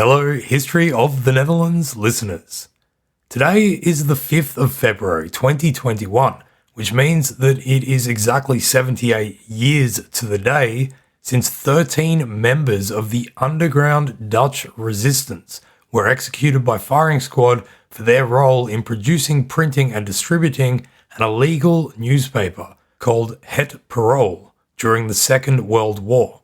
Hello, History of the Netherlands listeners. Today is the 5th of February 2021, which means that it is exactly 78 years to the day since 13 members of the underground Dutch resistance were executed by firing squad for their role in producing, printing and distributing an illegal newspaper called Het Parool during the Second World War.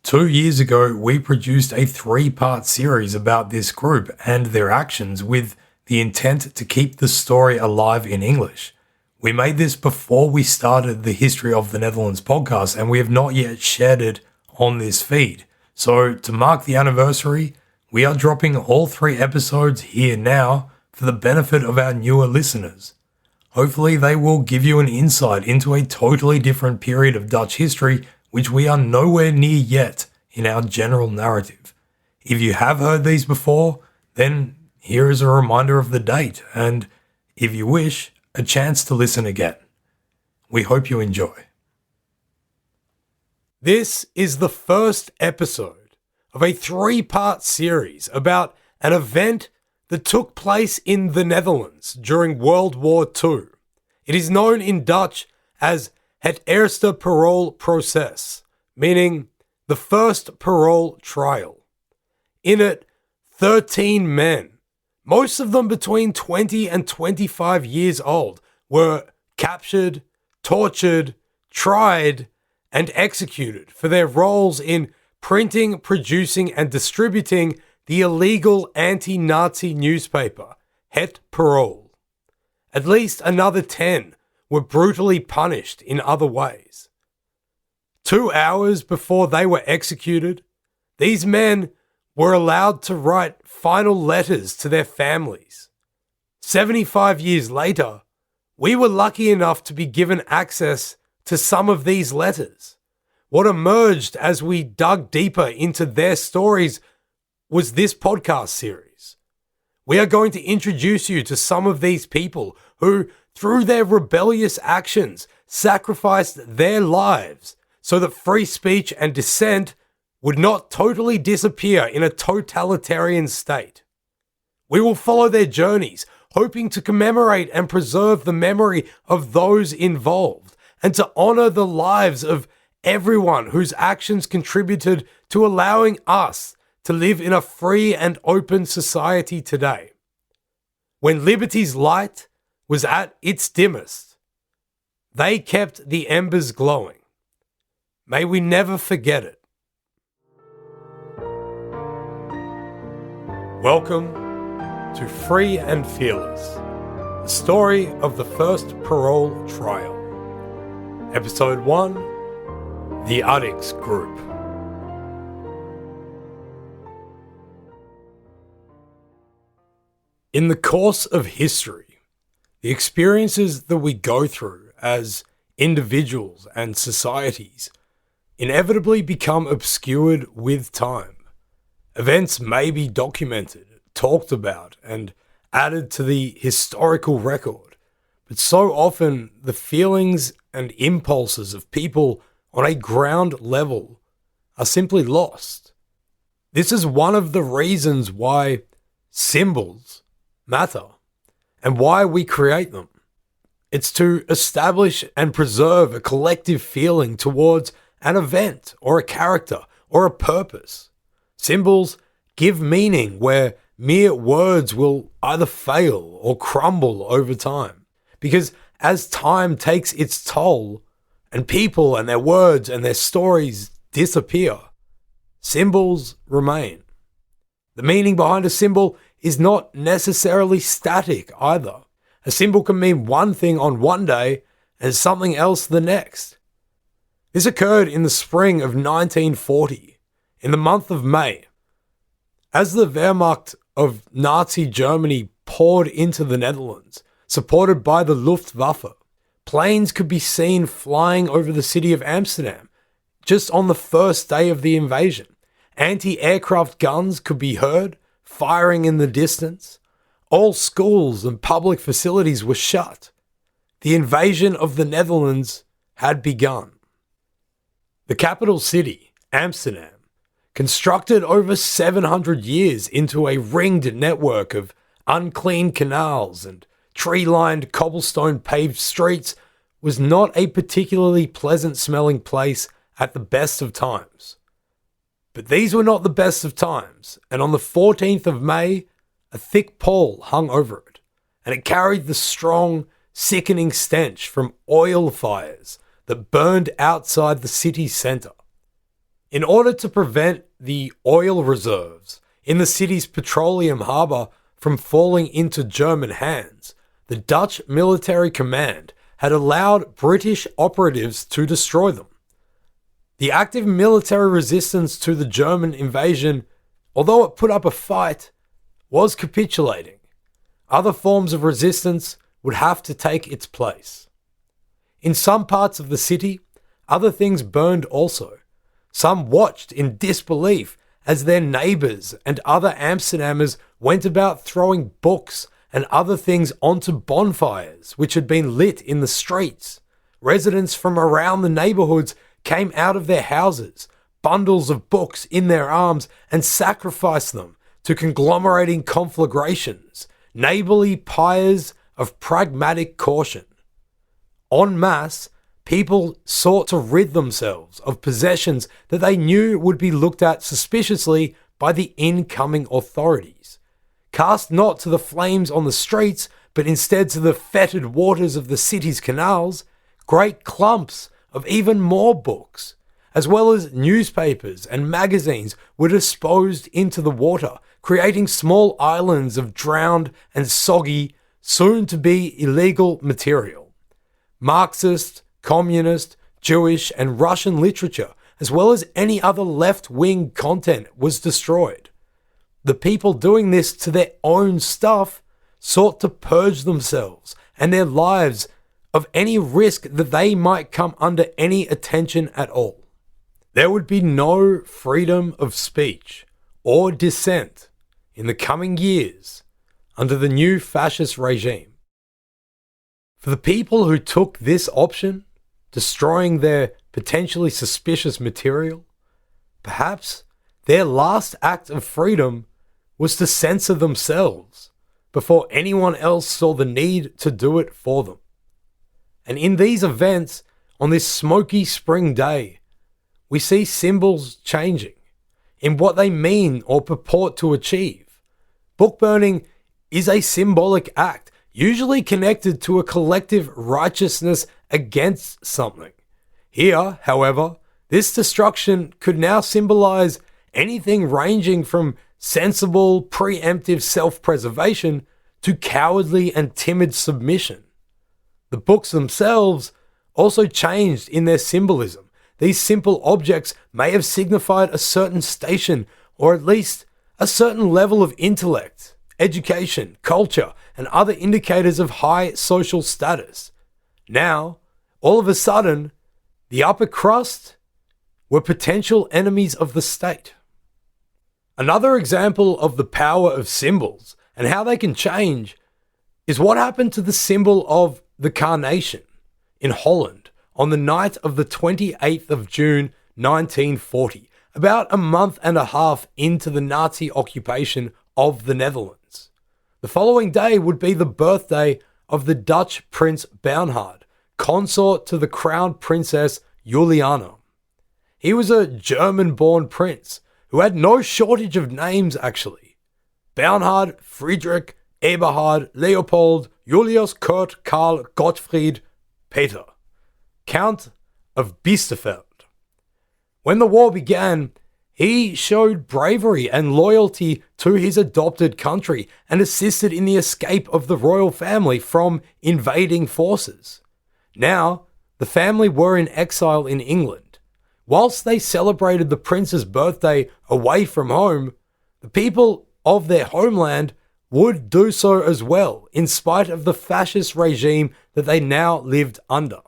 2 years ago, we produced a 3-part series about this group and their actions with the intent to keep the story alive in English. We made this before we started the History of the Netherlands podcast, and we have not yet shared it on this feed. So to mark the anniversary, we are dropping all 3 episodes here now for the benefit of our newer listeners. Hopefully they will give you an insight into a totally different period of Dutch history which we are nowhere near yet in our general narrative. If you have heard these before, then here is a reminder of the date, and if you wish, a chance to listen again. We hope you enjoy. This is the first episode of a 3-part series about an event that took place in the Netherlands during World War II. It is known in Dutch as Het Eerste Parool Proces, meaning the first parole trial. In it, 13 men, most of them between 20 and 25 years old, were captured, tortured, tried, and executed for their roles in printing, producing, and distributing the illegal anti-Nazi newspaper, Het Parool. At least another 10 were brutally punished in other ways. 2 hours before they were executed, these men were allowed to write final letters to their families. 75 years later, we were lucky enough to be given access to some of these letters. What emerged as we dug deeper into their stories was this podcast series. We are going to introduce you to some of these people who, through their rebellious actions, sacrificed their lives so that free speech and dissent would not totally disappear in a totalitarian state. We will follow their journeys, hoping to commemorate and preserve the memory of those involved, and to honor the lives of everyone whose actions contributed to allowing us to live in a free and open society today. When liberty's light was at its dimmest, they kept the embers glowing. May we never forget it. Welcome to Free and Fearless, the story of the first parole trial. Episode 1, The Addicks Group. In the course of history, the experiences that we go through as individuals and societies inevitably become obscured with time. Events may be documented, talked about, and added to the historical record, but so often the feelings and impulses of people on a ground level are simply lost. This is one of the reasons why symbols matter and why we create them. It's to establish and preserve a collective feeling towards an event or a character or a purpose. Symbols give meaning where mere words will either fail or crumble over time. Because as time takes its toll and people and their words and their stories disappear, symbols remain. The meaning behind a symbol is not necessarily static either. A symbol can mean one thing on one day and something else the next. This occurred in the spring of 1940, in the month of May. As the Wehrmacht of Nazi Germany poured into the Netherlands, supported by the Luftwaffe, planes could be seen flying over the city of Amsterdam just on the first day of the invasion. Anti-aircraft guns could be heard, firing in the distance. All schools and public facilities were shut. The invasion of the Netherlands had begun. The capital city, Amsterdam, constructed over 700 years into a ringed network of unclean canals and tree-lined cobblestone paved streets, was not a particularly pleasant-smelling place at the best of times. But these were not the best of times, and on the 14th of May, a thick pall hung over it, and it carried the strong, sickening stench from oil fires that burned outside the city's centre. In order to prevent the oil reserves in the city's petroleum harbour from falling into German hands, the Dutch military command had allowed British operatives to destroy them. The active military resistance to the German invasion, although it put up a fight, was capitulating. Other forms of resistance would have to take its place. In some parts of the city, other things burned also. Some watched in disbelief as their neighbours and other Amsterdammers went about throwing books and other things onto bonfires which had been lit in the streets. Residents from around the neighbourhoods came out of their houses, bundles of books in their arms, and sacrificed them to conglomerating conflagrations, neighbourly pyres of pragmatic caution. En masse, people sought to rid themselves of possessions that they knew would be looked at suspiciously by the incoming authorities. Cast not to the flames on the streets, but instead to the fetid waters of the city's canals, great clumps of even more books, as well as newspapers and magazines, were disposed into the water, creating small islands of drowned and soggy, soon-to-be illegal material. Marxist, Communist, Jewish, and Russian literature, as well as any other left-wing content, was destroyed. The people doing this to their own stuff sought to purge themselves and their lives of any risk that they might come under any attention at all. There would be no freedom of speech or dissent in the coming years under the new fascist regime. For the people who took this option, destroying their potentially suspicious material, perhaps their last act of freedom was to censor themselves before anyone else saw the need to do it for them. And in these events, on this smoky spring day, we see symbols changing in what they mean or purport to achieve. Book burning is a symbolic act, usually connected to a collective righteousness against something. Here, however, this destruction could now symbolize anything ranging from sensible, preemptive self-preservation to cowardly and timid submission. The books themselves also changed in their symbolism. These simple objects may have signified a certain station, or at least a certain level of intellect, education, culture, and other indicators of high social status. Now, all of a sudden, the upper crust were potential enemies of the state. Another example of the power of symbols and how they can change is what happened to the symbol of the carnation in Holland on the night of the 28th of June 1940, about a month and a half into the Nazi occupation of the Netherlands. The following day would be the birthday of the Dutch Prince Bernhard, consort to the Crown Princess Juliana. He was a German-born prince who had no shortage of names, actually. Bernhard, Friedrich, Eberhard, Leopold, Julius, Kurt, Karl, Gottfried, Peter, Count of Biesterfeld. When the war began, he showed bravery and loyalty to his adopted country and assisted in the escape of the royal family from invading forces. Now, the family were in exile in England. Whilst they celebrated the prince's birthday away from home, the people of their homeland would do so as well, in spite of the fascist regime that they now lived under.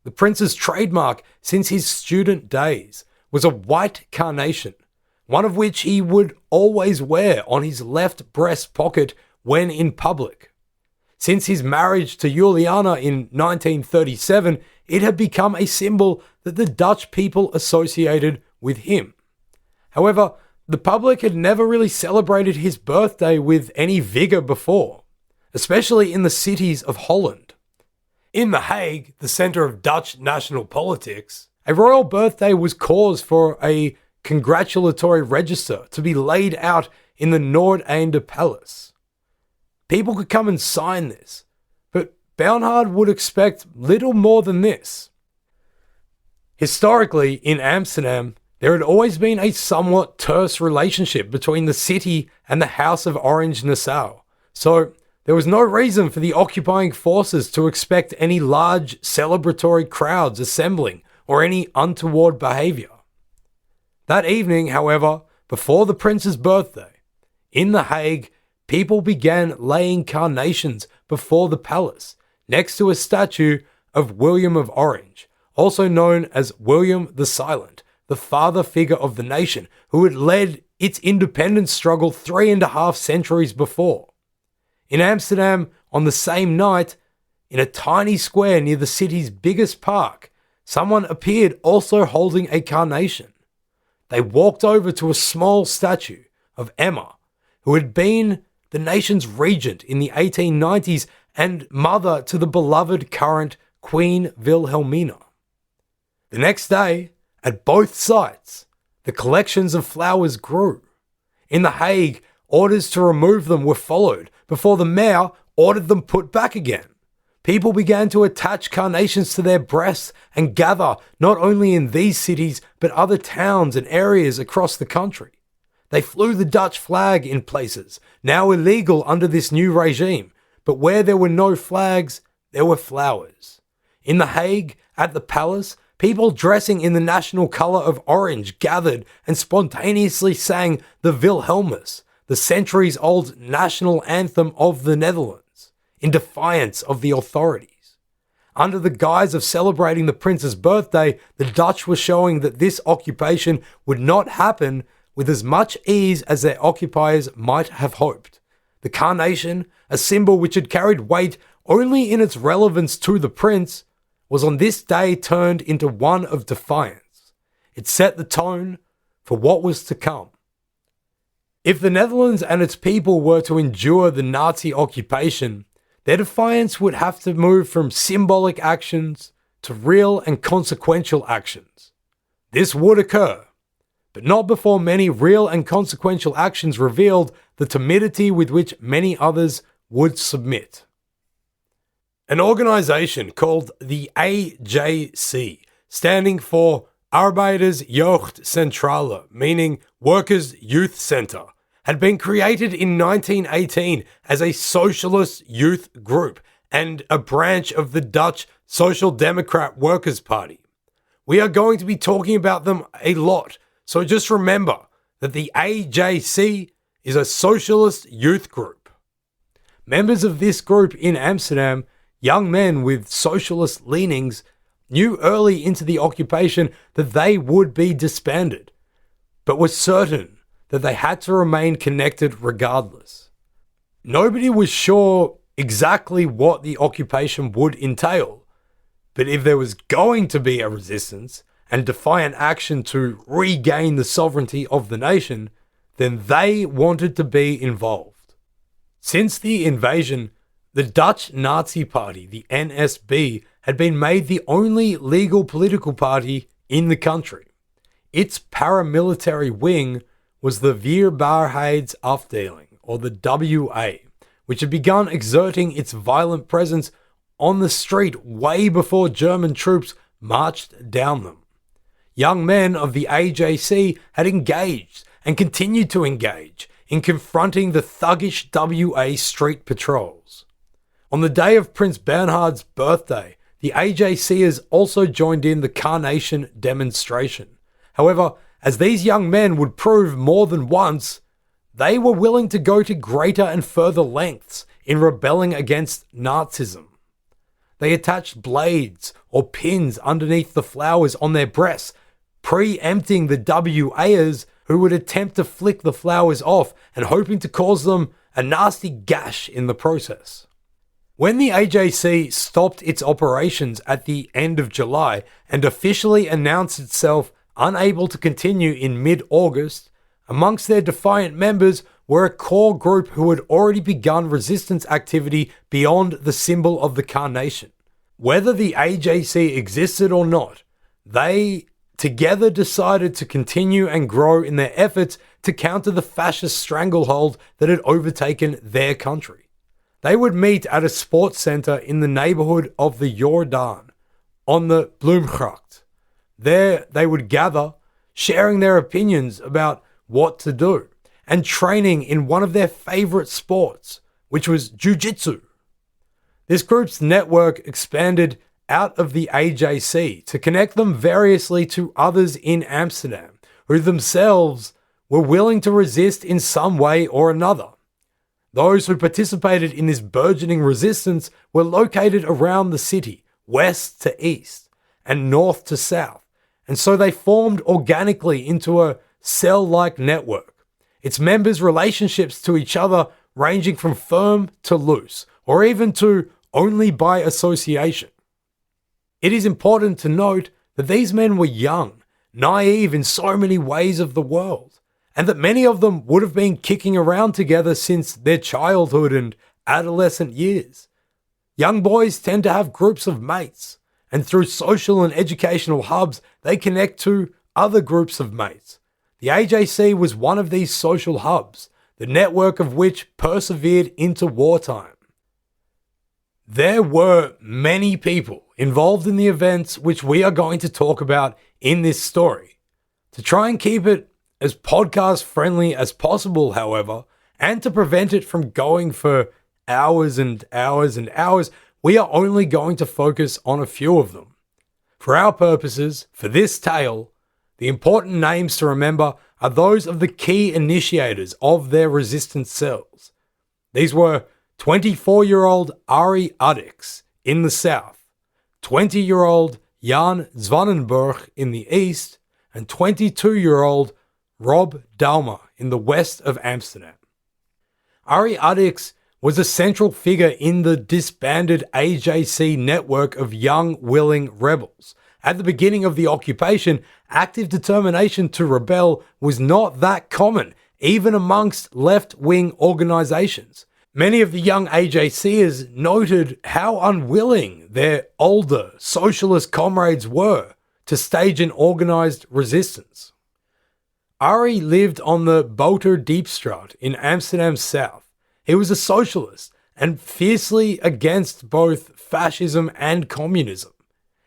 The prince's trademark since his student days was a white carnation, one of which he would always wear on his left breast pocket when in public. Since his marriage to Juliana in 1937, it had become a symbol that the Dutch people associated with him. However, the public had never really celebrated his birthday with any vigour before, especially in the cities of Holland. In The Hague, the centre of Dutch national politics, a royal birthday was cause for a congratulatory register to be laid out in the Noordeinde Palace. People could come and sign this, but Bernhard would expect little more than this. Historically, in Amsterdam, there had always been a somewhat terse relationship between the city and the House of Orange-Nassau, so there was no reason for the occupying forces to expect any large celebratory crowds assembling or any untoward behaviour. That evening, however, before the prince's birthday, in The Hague, people began laying carnations before the palace next to a statue of William of Orange, also known as William the Silent, the father figure of the nation who had led its independence struggle 3.5 centuries before. In Amsterdam, on the same night, in a tiny square near the city's biggest park, someone appeared also holding a carnation. They walked over to a small statue of Emma, who had been the nation's regent in the 1890s and mother to the beloved current Queen Wilhelmina. The next day, at both sites, the collections of flowers grew. In The Hague, orders to remove them were followed before the mayor ordered them put back again. People began to attach carnations to their breasts and gather not only in these cities but other towns and areas across the country. They flew the Dutch flag in places, now illegal under this new regime, but where there were no flags, there were flowers. In The Hague, at the palace, people dressing in the national colour of orange gathered and spontaneously sang the Wilhelmus, the centuries-old national anthem of the Netherlands, in defiance of the authorities. Under the guise of celebrating the prince's birthday, the Dutch were showing that this occupation would not happen with as much ease as their occupiers might have hoped. The carnation, a symbol which had carried weight only in its relevance to the prince, was on this day turned into one of defiance. It set the tone for what was to come. If the Netherlands and its people were to endure the Nazi occupation, their defiance would have to move from symbolic actions to real and consequential actions. This would occur, but not before many real and consequential actions revealed the timidity with which many others would submit. An organisation called the AJC, standing for Arbeiders Jeugdcentrale, meaning Workers' Youth Centre, had been created in 1918 as a socialist youth group and a branch of the Dutch Social Democrat Workers' Party. We are going to be talking about them a lot, so just remember that the AJC is a socialist youth group. Members of this group in Amsterdam, young men with socialist leanings, knew early into the occupation that they would be disbanded, but were certain that they had to remain connected regardless. Nobody was sure exactly what the occupation would entail, but if there was going to be a resistance and defiant action to regain the sovereignty of the nation, then they wanted to be involved. Since the invasion, the Dutch Nazi Party, the NSB, had been made the only legal political party in the country. Its paramilitary wing was the Weerbaarheidsafdeling, or the WA, which had begun exerting its violent presence on the street way before German troops marched down them. Young men of the AJC had engaged and continued to engage in confronting the thuggish WA street patrols. On the day of Prince Bernhard's birthday, the AJCers also joined in the carnation demonstration. However, as these young men would prove more than once, they were willing to go to greater and further lengths in rebelling against Nazism. They attached blades or pins underneath the flowers on their breasts, preempting the WAers who would attempt to flick the flowers off and hoping to cause them a nasty gash in the process. When the AJC stopped its operations at the end of July and officially announced itself unable to continue in mid-August, amongst their defiant members were a core group who had already begun resistance activity beyond the symbol of the carnation. Whether the AJC existed or not, they together decided to continue and grow in their efforts to counter the fascist stranglehold that had overtaken their country. They would meet at a sports center in the neighborhood of the Jordaan on the Bloemgracht. There they would gather, sharing their opinions about what to do, and training in one of their favorite sports, which was jiu-jitsu. This group's network expanded out of the AJC to connect them variously to others in Amsterdam, who themselves were willing to resist in some way or another. Those who participated in this burgeoning resistance were located around the city, west to east, and north to south, and so they formed organically into a cell-like network, its members' relationships to each other ranging from firm to loose, or even to only by association. It is important to note that these men were young, naive in so many ways of the world, and that many of them would have been kicking around together since their childhood and adolescent years. Young boys tend to have groups of mates, and through social and educational hubs, they connect to other groups of mates. The AJC was one of these social hubs, the network of which persevered into wartime. There were many people involved in the events which we are going to talk about in this story. To try and keep it as podcast friendly as possible, however, and to prevent it from going for hours and hours and hours, we are only going to focus on a few of them. For our purposes, for this tale, the important names to remember are those of the key initiators of their resistance cells. These were 24-year-old Arie Addicks in the south, 20-year-old Jan Zwanenburg in the east, and 22-year-old Rob Daumer in the west of Amsterdam. Arie Addicks was a central figure in the disbanded AJC network of young, willing rebels. At the beginning of the occupation, active determination to rebel was not that common, even amongst left-wing organizations. Many of the young AJCers noted how unwilling their older socialist comrades were to stage an organized resistance. Arie lived on the Boterdiepstraat in Amsterdam South. He was a socialist and fiercely against both fascism and communism.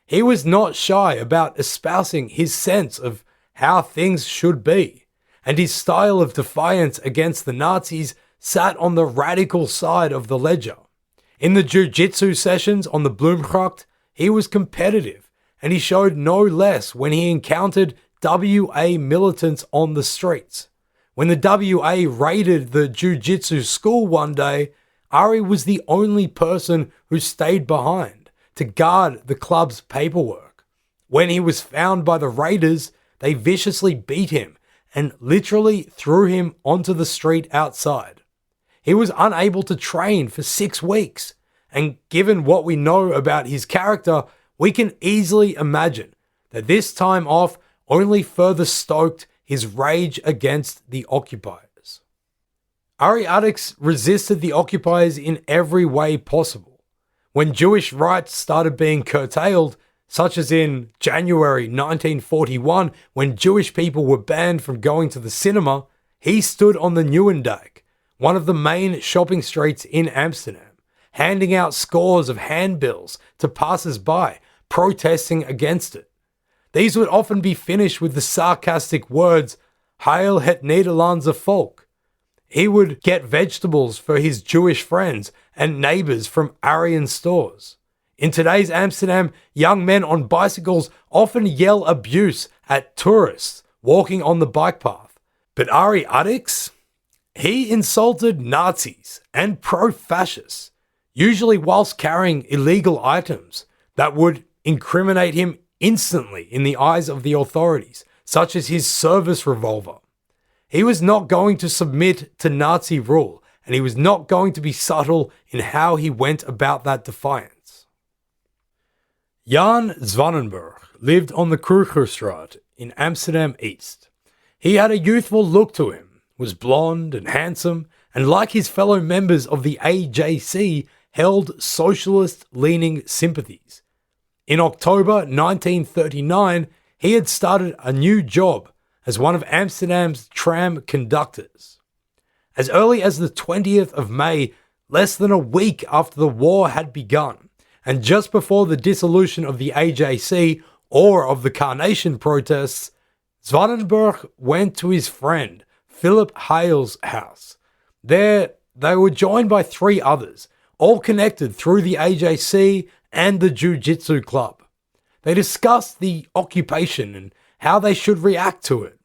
He was not shy about espousing his sense of how things should be, and his style of defiance against the Nazis sat on the radical side of the ledger. In the jiu-jitsu sessions on the Bloemgracht, he was competitive, and he showed no less when he encountered WA militants on the streets. When the WA raided the jiu-jitsu school one day, Arie was the only person who stayed behind to guard the club's paperwork. When he was found by the raiders, they viciously beat him and literally threw him onto the street outside. He was unable to train for 6 weeks, and given what we know about his character, we can easily imagine that this time off only further stoked his rage against the occupiers. Arie Addicks resisted the occupiers in every way possible. When Jewish rights started being curtailed, such as in January 1941, when Jewish people were banned from going to the cinema, he stood on the Nieuwendyk, one of the main shopping streets in Amsterdam, handing out scores of handbills to passers-by, protesting against it. These would often be finished with the sarcastic words, "Heil het Nederlandse volk." He would get vegetables for his Jewish friends and neighbors from Aryan stores. In today's Amsterdam, young men on bicycles often yell abuse at tourists walking on the bike path. But Arie Addicks? He insulted Nazis and pro-fascists, usually whilst carrying illegal items that would incriminate him instantly in the eyes of the authorities, such as his service revolver. He was not going to submit to Nazi rule, and he was not going to be subtle in how he went about that defiance. Jan Zwanenburg lived on the Krugerstraat in Amsterdam East. He had a youthful look to him, was blonde and handsome, and like his fellow members of the AJC, held socialist-leaning sympathies. In October 1939, he had started a new job as one of Amsterdam's tram conductors. As early as the 20th of May, less than a week after the war had begun, and just before the dissolution of the AJC or of the Carnation protests, Zwanenburg went to his friend Philip Hale's house. There, they were joined by 3 others, all connected through the AJC and the Jiu-Jitsu club. They discussed the occupation and how they should react to it.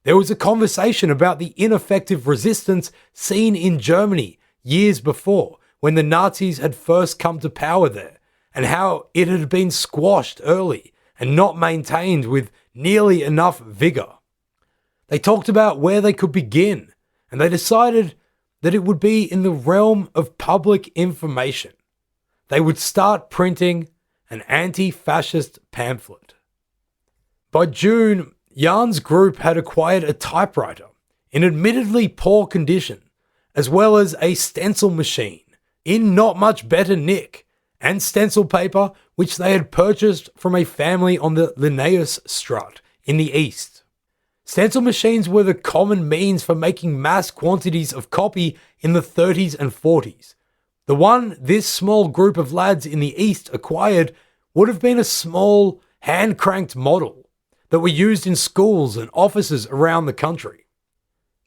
There was a conversation about the ineffective resistance seen in Germany years before, when the Nazis had first come to power there, and how it had been squashed early and not maintained with nearly enough vigor. They talked about where they could begin, and they decided that it would be in the realm of public information. They would start printing an anti-fascist pamphlet. By June, Jan's group had acquired a typewriter in admittedly poor condition, as well as a stencil machine in not much better nick, and stencil paper which they had purchased from a family on the Linnaeusstraat in the east. Stencil machines were the common means for making mass quantities of copy in the 30s and 40s. The one this small group of lads in the east acquired would have been a small, hand-cranked model that were used in schools and offices around the country.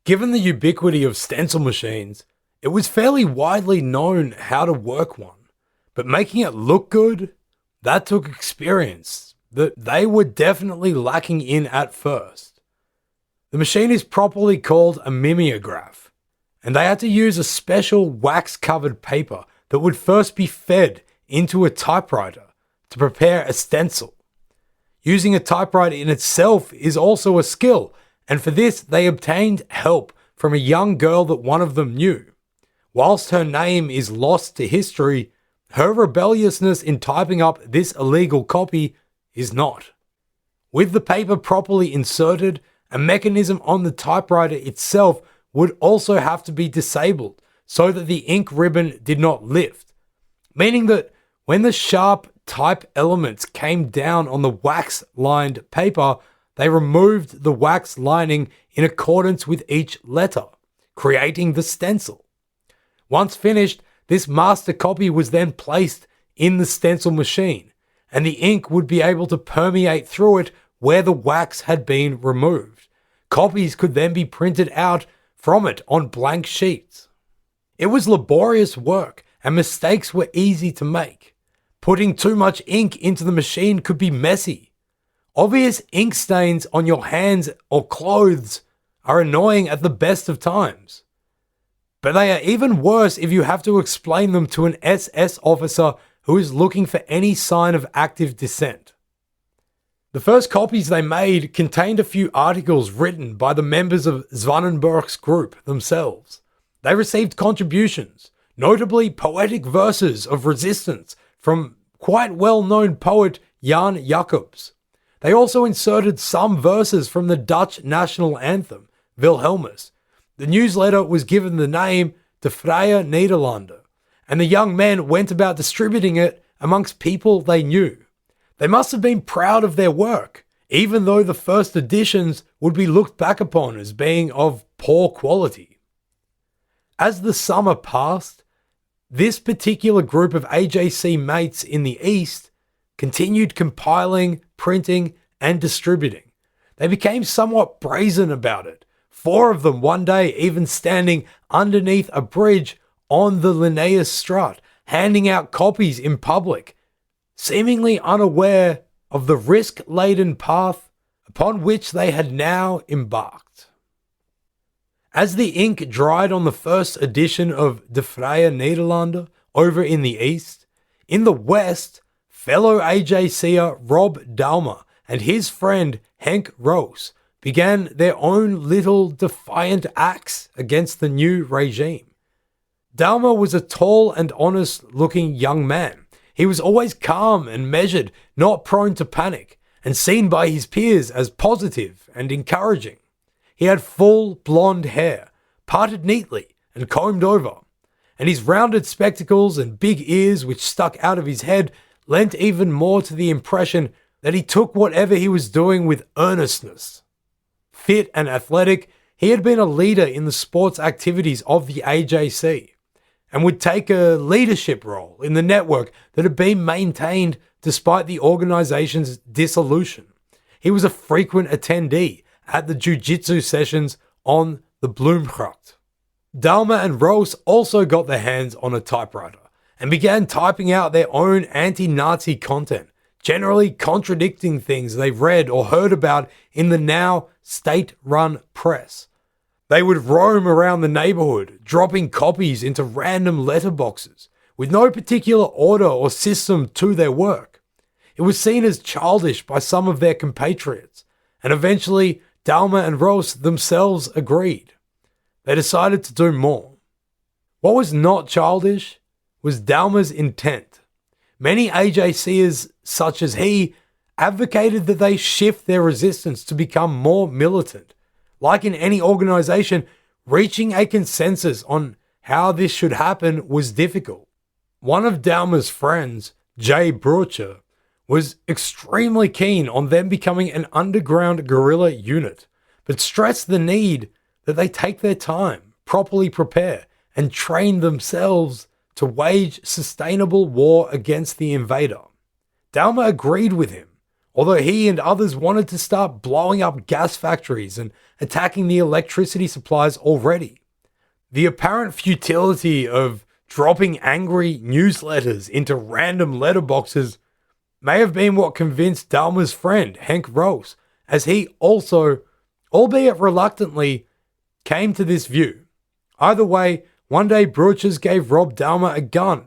Given the ubiquity of stencil machines, it was fairly widely known how to work one, but making it look good, that took experience that they were definitely lacking in at first. The machine is properly called a mimeograph, and they had to use a special wax-covered paper that would first be fed into a typewriter to prepare a stencil. Using a typewriter in itself is also a skill, and for this they obtained help from a young girl that one of them knew. Whilst her name is lost to history, her rebelliousness in typing up this illegal copy is not. With the paper properly inserted, a mechanism on the typewriter itself would also have to be disabled so that the ink ribbon did not lift, meaning that when the sharp type elements came down on the wax-lined paper, they removed the wax lining in accordance with each letter, creating the stencil. Once finished, this master copy was then placed in the stencil machine, and the ink would be able to permeate through it where the wax had been removed. Copies could then be printed out from it on blank sheets. It was laborious work, and mistakes were easy to make. Putting too much ink into the machine could be messy. Obvious ink stains on your hands or clothes are annoying at the best of times. But they are even worse if you have to explain them to an SS officer who is looking for any sign of active dissent. The first copies they made contained a few articles written by the members of Zwanenburg's group themselves. They received contributions, notably poetic verses of resistance from quite well-known poet Jan Jacobs. They also inserted some verses from the Dutch national anthem, Wilhelmus. The newsletter was given the name De Vrije Nederlander, and the young men went about distributing it amongst people they knew. They must have been proud of their work, even though the first editions would be looked back upon as being of poor quality. As the summer passed, this particular group of AJC mates in the East continued compiling, printing, and distributing. They became somewhat brazen about it, 4 of them one day even standing underneath a bridge on the Linnaeusstraat, handing out copies in public, seemingly unaware of the risk-laden path upon which they had now embarked. As the ink dried on the first edition of De Vrije Nederlander over in the East, in the West, fellow AJCer Rob Daumer and his friend Henk Roos began their own little defiant acts against the new regime. Daumer was a tall and honest-looking young man. He was always calm and measured, not prone to panic, and seen by his peers as positive and encouraging. He had full blonde hair, parted neatly and combed over, and his rounded spectacles and big ears which stuck out of his head lent even more to the impression that he took whatever he was doing with earnestness. Fit and athletic, he had been a leader in the sports activities of the AJC and would take a leadership role in the network that had been maintained despite the organization's dissolution. He was a frequent attendee at the jiu-jitsu sessions on the Bloemgracht. Dalma and Roos also got their hands on a typewriter and began typing out their own anti-Nazi content, generally contradicting things they've read or heard about in the now state-run press. They would roam around the neighborhood, dropping copies into random letterboxes, with no particular order or system to their work. It was seen as childish by some of their compatriots, and eventually Dalma and Roos themselves agreed. They decided to do more. What was not childish was Dalma's intent. Many AJCers, such as he, advocated that they shift their resistance to become more militant. Like in any organization, reaching a consensus on how this should happen was difficult. One of Dalma's friends, Jay Brocher, was extremely keen on them becoming an underground guerrilla unit, but stressed the need that they take their time, properly prepare, and train themselves to wage sustainable war against the invader. Dalma agreed with him, although he and others wanted to start blowing up gas factories and attacking the electricity supplies already. The apparent futility of dropping angry newsletters into random letterboxes may have been what convinced Dalma's friend, Henk Roos, as he also, albeit reluctantly, came to this view. Either way, one day Brochers gave Rob Dalma a gun.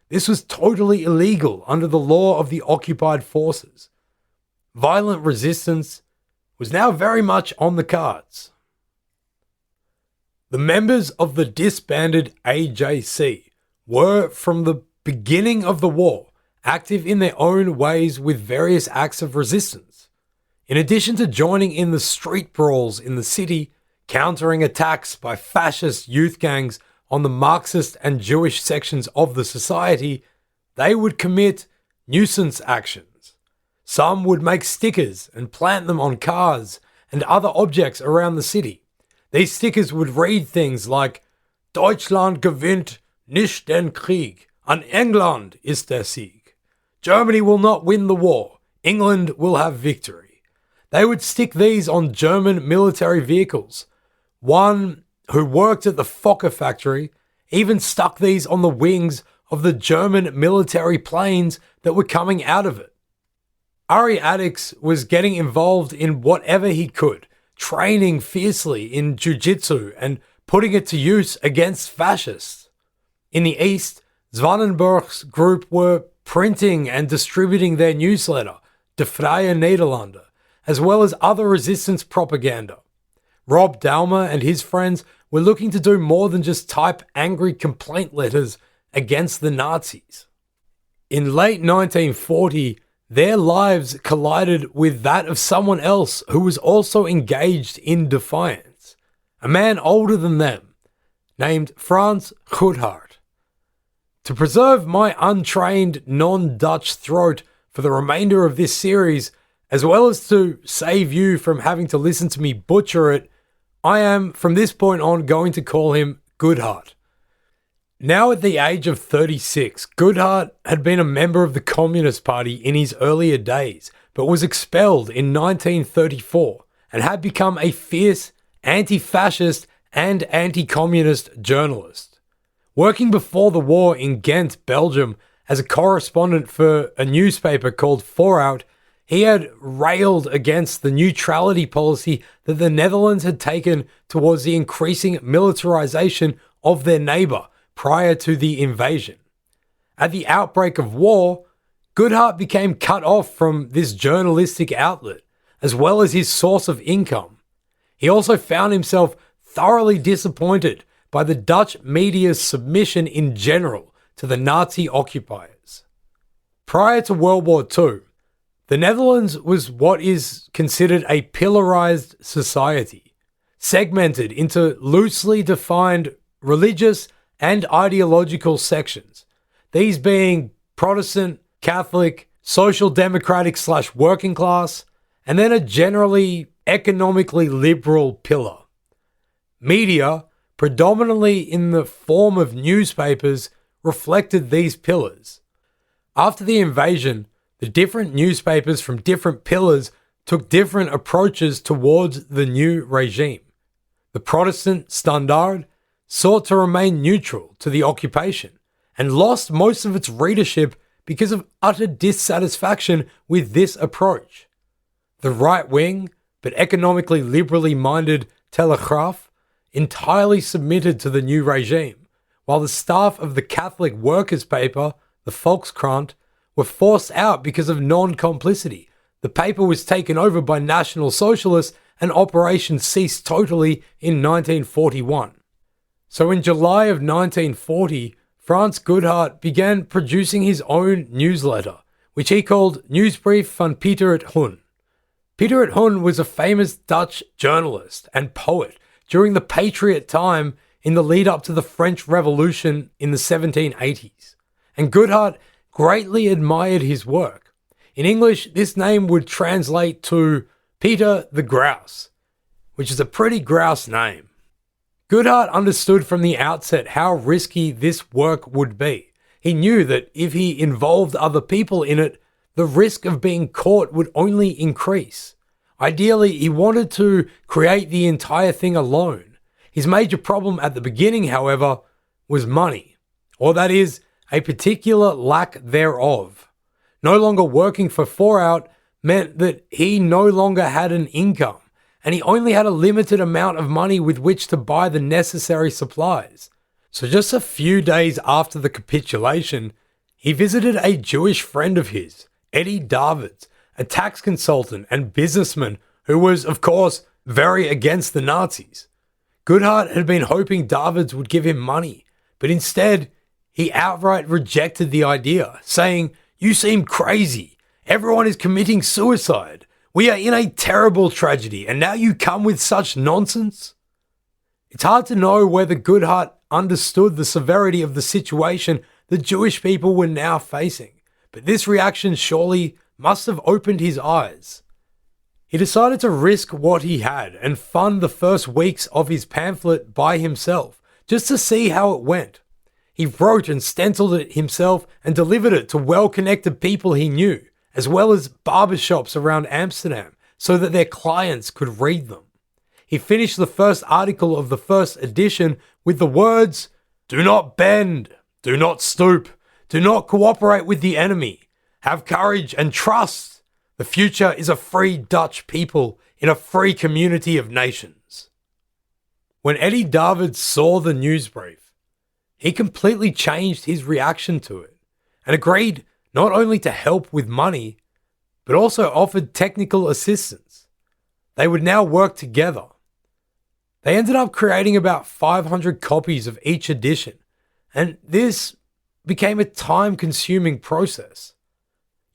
This was totally illegal under the law of the occupied forces. Violent resistance was now very much on the cards. The members of the disbanded AJC were, from the beginning of the war, active in their own ways with various acts of resistance. In addition to joining in the street brawls in the city, countering attacks by fascist youth gangs on the Marxist and Jewish sections of the society, they would commit nuisance actions. Some would make stickers and plant them on cars and other objects around the city. These stickers would read things like, Deutschland gewinnt nicht den Krieg, an England ist der Sieg. Germany will not win the war, England will have victory. They would stick these on German military vehicles. One who worked at the Fokker factory even stuck these on the wings of the German military planes that were coming out of it. Ari Addicks was getting involved in whatever he could, training fiercely in jiu-jitsu and putting it to use against fascists. In the East, Zwanenburg's group were printing and distributing their newsletter, De Vrije Nederlander, as well as other resistance propaganda. Rob Dalma and his friends were looking to do more than just type angry complaint letters against the Nazis. In late 1940, their lives collided with that of someone else who was also engaged in defiance, a man older than them, named Frans Goedhart. To preserve my untrained, non-Dutch throat for the remainder of this series, as well as to save you from having to listen to me butcher it, I am, from this point on, going to call him Goedhart. Now at the age of 36, Goedhart had been a member of the Communist Party in his earlier days, but was expelled in 1934 and had become a fierce anti-fascist and anti-communist journalist. Working before the war in Ghent, Belgium, as a correspondent for a newspaper called Voorhout, he had railed against the neutrality policy that the Netherlands had taken towards the increasing militarization of their neighbor prior to the invasion. At the outbreak of war, Goedhart became cut off from this journalistic outlet, as well as his source of income. He also found himself thoroughly disappointed by the Dutch media's submission in general to the Nazi occupiers. Prior to World War II, The Netherlands was what is considered a pillarized society, segmented into loosely defined religious and ideological sections, these being Protestant, Catholic, social democratic / working class, and then a generally economically liberal pillar. Media, predominantly in the form of newspapers, reflected these pillars. After the invasion, the different newspapers from different pillars took different approaches towards the new regime. The Protestant Standaard sought to remain neutral to the occupation and lost most of its readership because of utter dissatisfaction with this approach. The right-wing, but economically liberally minded Telegraaf entirely submitted to the new regime, while the staff of the Catholic workers' paper, the Volkskrant, were forced out because of non-complicity. The paper was taken over by National Socialists and operations ceased totally in 1941. So in July of 1940, Frans Goedhart began producing his own newsletter, which he called Nieuwsbrief van Pieter het Hoen. Pieter het Hoen was a famous Dutch journalist and poet during the Patriot time in the lead up to the French Revolution in the 1780s, and Goedhart greatly admired his work. In English, this name would translate to Peter the Grouse, which is a pretty grouse name. Goedhart understood from the outset how risky this work would be. He knew that if he involved other people in it, the risk of being caught would only increase. Ideally, he wanted to create the entire thing alone. His major problem at the beginning, however, was money, or that is, a particular lack thereof. No longer working for 4-Out meant that he no longer had an income, and he only had a limited amount of money with which to buy the necessary supplies. So just a few days after the capitulation, he visited a Jewish friend of his, Eddie Davids, a tax consultant and businessman who was, of course, very against the Nazis. Goedhart had been hoping Davids would give him money, but instead, he outright rejected the idea, saying, "You seem crazy. Everyone is committing suicide. We are in a terrible tragedy, and now you come with such nonsense?" It's hard to know whether Goedhart understood the severity of the situation the Jewish people were now facing, but this reaction surely must have opened his eyes. He decided to risk what he had and fund the first weeks of his pamphlet by himself, just to see how it went. He wrote and stenciled it himself and delivered it to well-connected people he knew, as well as barbershops around Amsterdam, so that their clients could read them. He finished the first article of the first edition with the words, "Do not bend, do not stoop, do not cooperate with the enemy. Have courage and trust. The future is a free Dutch people in a free community of nations." When Eddie Davids saw the newsbrief, he completely changed his reaction to it and agreed not only to help with money, but also offered technical assistance. They would now work together. They ended up creating about 500 copies of each edition, and this became a time-consuming process.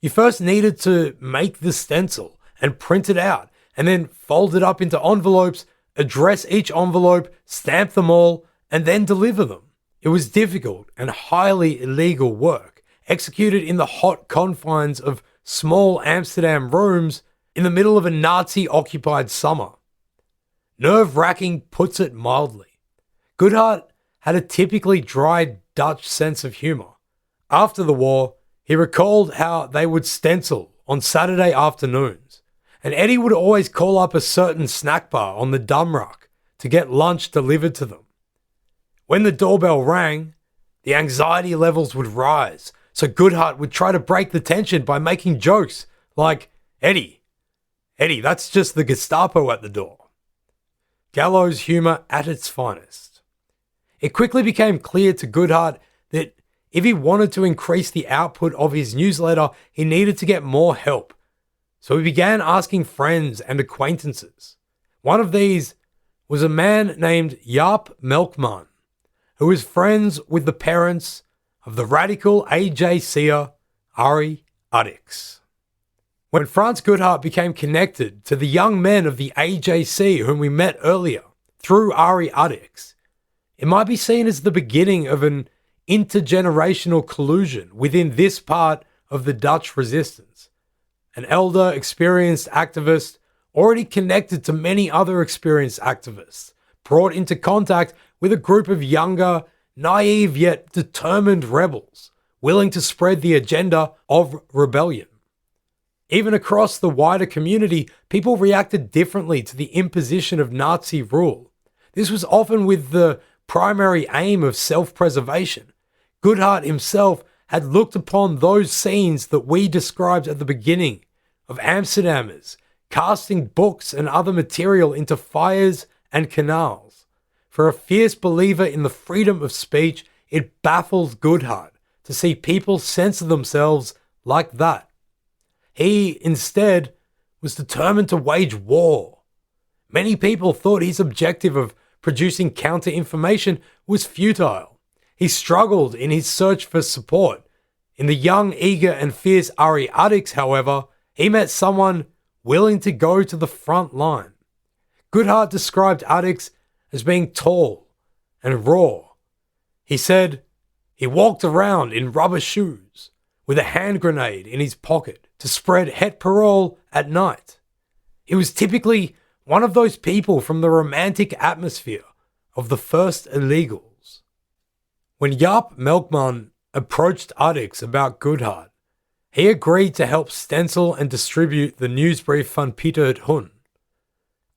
You first needed to make the stencil and print it out, and then fold it up into envelopes, address each envelope, stamp them all, and then deliver them. It was difficult and highly illegal work, executed in the hot confines of small Amsterdam rooms in the middle of a Nazi-occupied summer. Nerve-wracking puts it mildly. Goedhart had a typically dry Dutch sense of humour. After the war, he recalled how they would stencil on Saturday afternoons, and Eddie would always call up a certain snack bar on the Damrak to get lunch delivered to them. When the doorbell rang, the anxiety levels would rise, so Goedhart would try to break the tension by making jokes like, Eddie, that's just the Gestapo at the door." Gallows humour at its finest. It quickly became clear to Goedhart that if he wanted to increase the output of his newsletter, he needed to get more help. So he began asking friends and acquaintances. One of these was a man named Jaap Melkman, who was friends with the parents of the radical AJCer Arie Addicks. When Frans Goedhart became connected to the young men of the AJC whom we met earlier through Ari Addicks, it might be seen as the beginning of an intergenerational collusion within this part of the Dutch resistance. An elder, experienced activist, already connected to many other experienced activists, brought into contact with a group of younger, naive yet determined rebels, willing to spread the agenda of rebellion. Even across the wider community, people reacted differently to the imposition of Nazi rule. This was often with the primary aim of self-preservation. Goedhart himself had looked upon those scenes that we described at the beginning of Amsterdammers casting books and other material into fires and canals. For a fierce believer in the freedom of speech, it baffles Goedhart to see people censor themselves like that. He, instead, was determined to wage war. Many people thought his objective of producing counter-information was futile. He struggled in his search for support. In the young, eager and fierce Ari Addicks, however, he met someone willing to go to the front line. Goedhart described Addicks as being tall and raw. He said he walked around in rubber shoes with a hand grenade in his pocket to spread Het Parool at night. He was typically one of those people from the romantic atmosphere of the first illegals. When Jaap Melkman approached Addicks about Goedhart, he agreed to help stencil and distribute the nieuwsbrief van Pieter het Hun.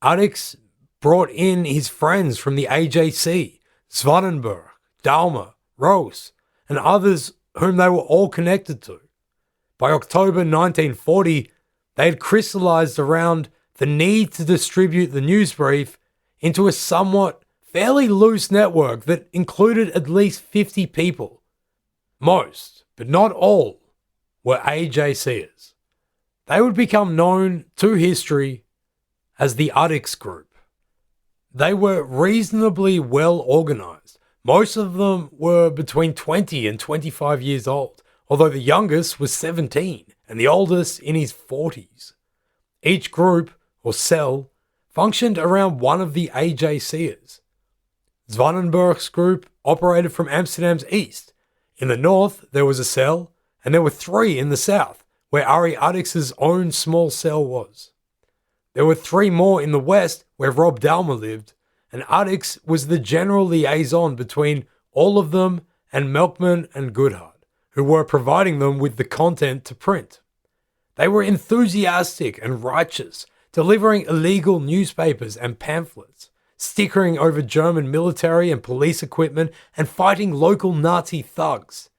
Addicks brought in his friends from the AJC, Zwanenburg, Dalma, Roos, and others whom they were all connected to. By October 1940, they had crystallized around the need to distribute the newsbrief into a somewhat fairly loose network that included at least 50 people. Most, but not all, were AJCers. They would become known to history as the Addicks Group. They were reasonably well organized. Most of them were between 20 and 25 years old, although the youngest was 17 and the oldest in his 40s. Each group, or cell, functioned around one of the AJCers. Zwanenburg's group operated from Amsterdam's east. In the north, there was a cell, and there were 3 in the south, where Ari Addicks' own small cell was. There were 3 more in the west, where Rob Dalma lived, and Addicks was the general liaison between all of them and Melkman and Goedhart, who were providing them with the content to print. They were enthusiastic and righteous, delivering illegal newspapers and pamphlets, stickering over German military and police equipment, and fighting local Nazi thugs.